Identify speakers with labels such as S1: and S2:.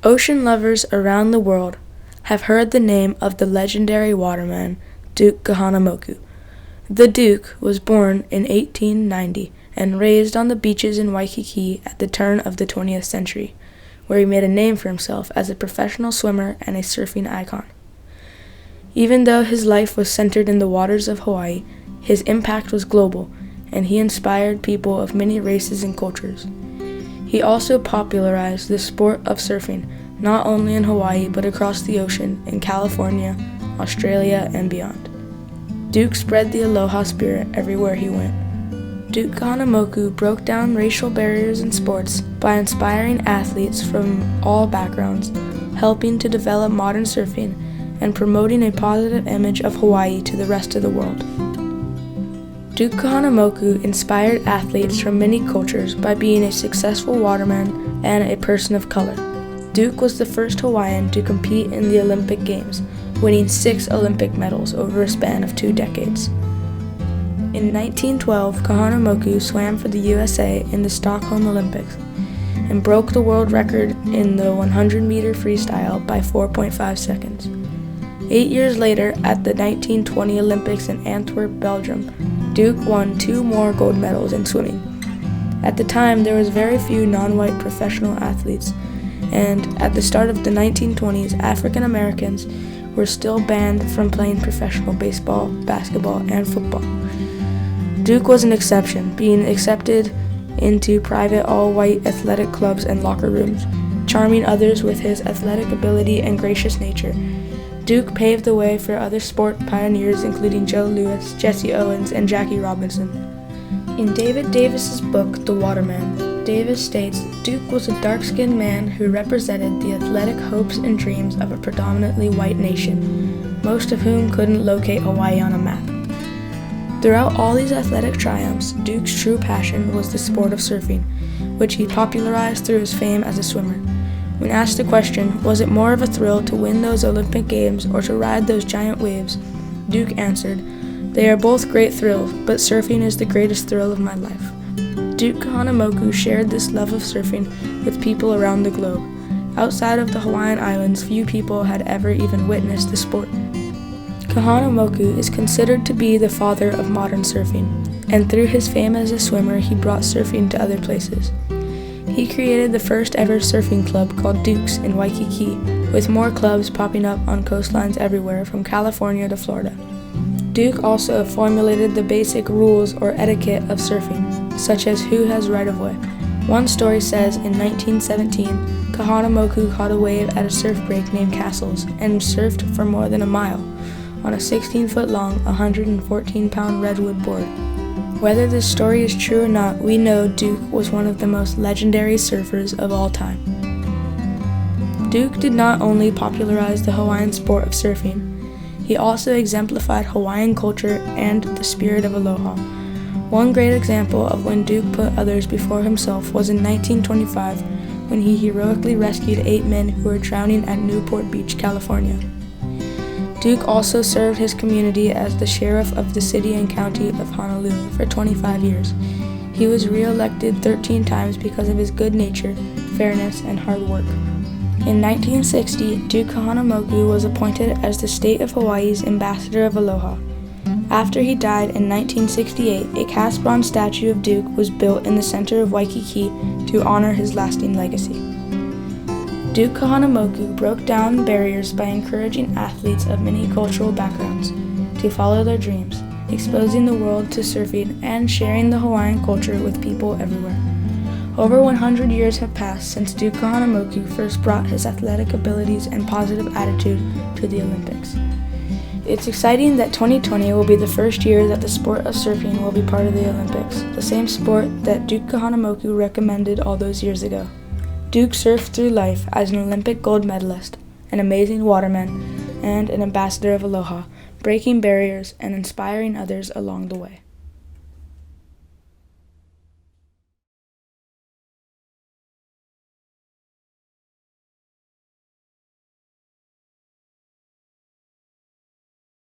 S1: Ocean lovers around the world have heard the name of the legendary waterman, Duke Kahanamoku. The Duke was born in 1890 and raised on the beaches in Waikiki at the turn of the 20th century, where he made a name for himself as a professional swimmer and a surfing icon. Even though his life was centered in the waters of Hawaii, his impact was global, and he inspired people of many races and cultures. He also popularized the sport of surfing, not only in Hawaii but across the ocean in California, Australia, and beyond. Duke spread the aloha spirit everywhere he went. Duke Kahanamoku broke down racial barriers in sports by inspiring athletes from all backgrounds, helping to develop modern surfing, and promoting a positive image of Hawaii to the rest of the world. Duke Kahanamoku inspired athletes from many cultures by being a successful waterman and a person of color. Duke was the first Hawaiian to compete in the Olympic Games, winning 6 Olympic medals over a span of 2 decades. In 1912, Kahanamoku swam for the USA in the Stockholm Olympics and broke the world record in the 100-meter freestyle by 4.5 seconds. 8 years later, at the 1920 Olympics in Antwerp, Belgium, Duke won 2 more gold medals in swimming. At the time, there was very few non-white professional athletes, and at the start of the 1920s, African Americans were still banned from playing professional baseball, basketball, and football. Duke was an exception, being accepted into private all-white athletic clubs and locker rooms, charming others with his athletic ability and gracious nature. Duke paved the way for other sport pioneers including Joe Louis, Jesse Owens, and Jackie Robinson. In David Davis's book, The Waterman, Davis states, Duke was a dark-skinned man who represented the athletic hopes and dreams of a predominantly white nation, most of whom couldn't locate Hawaii on a map. Throughout all these athletic triumphs, Duke's true passion was the sport of surfing, which he popularized through his fame as a swimmer. When asked the question, was it more of a thrill to win those Olympic Games or to ride those giant waves, Duke answered, "They are both great thrills, but surfing is the greatest thrill of my life." Duke Kahanamoku shared this love of surfing with people around the globe. Outside of the Hawaiian Islands, few people had ever even witnessed the sport. Kahanamoku is considered to be the father of modern surfing, and through his fame as a swimmer, he brought surfing to other places. He created the first ever surfing club called Duke's in Waikiki, with more clubs popping up on coastlines everywhere from California to Florida. Duke also formulated the basic rules or etiquette of surfing, such as who has right-of-way. One story says in 1917, Kahanamoku caught a wave at a surf break named Castles and surfed for more than a mile on a 16-foot-long, 114-pound redwood board. Whether this story is true or not, we know Duke was one of the most legendary surfers of all time. Duke did not only popularize the Hawaiian sport of surfing, he also exemplified Hawaiian culture and the spirit of aloha. One great example of when Duke put others before himself was in 1925, when he heroically rescued 8 men who were drowning at Newport Beach, California. Duke also served his community as the sheriff of the city and county of Honolulu for 25 years. He was re-elected 13 times because of his good nature, fairness, and hard work. In 1960, Duke Kahanamoku was appointed as the state of Hawaii's ambassador of aloha. After he died in 1968, a cast bronze statue of Duke was built in the center of Waikiki to honor his lasting legacy. Duke Kahanamoku broke down barriers by encouraging athletes of many cultural backgrounds to follow their dreams, exposing the world to surfing and sharing the Hawaiian culture with people everywhere. Over 100 years have passed since Duke Kahanamoku first brought his athletic abilities and positive attitude to the Olympics. It's exciting that 2020 will be the first year that the sport of surfing will be part of the Olympics, the same sport that Duke Kahanamoku recommended all those years ago. Duke surfed through life as an Olympic gold medalist, an amazing waterman, and an ambassador of aloha, breaking barriers and inspiring others along the way.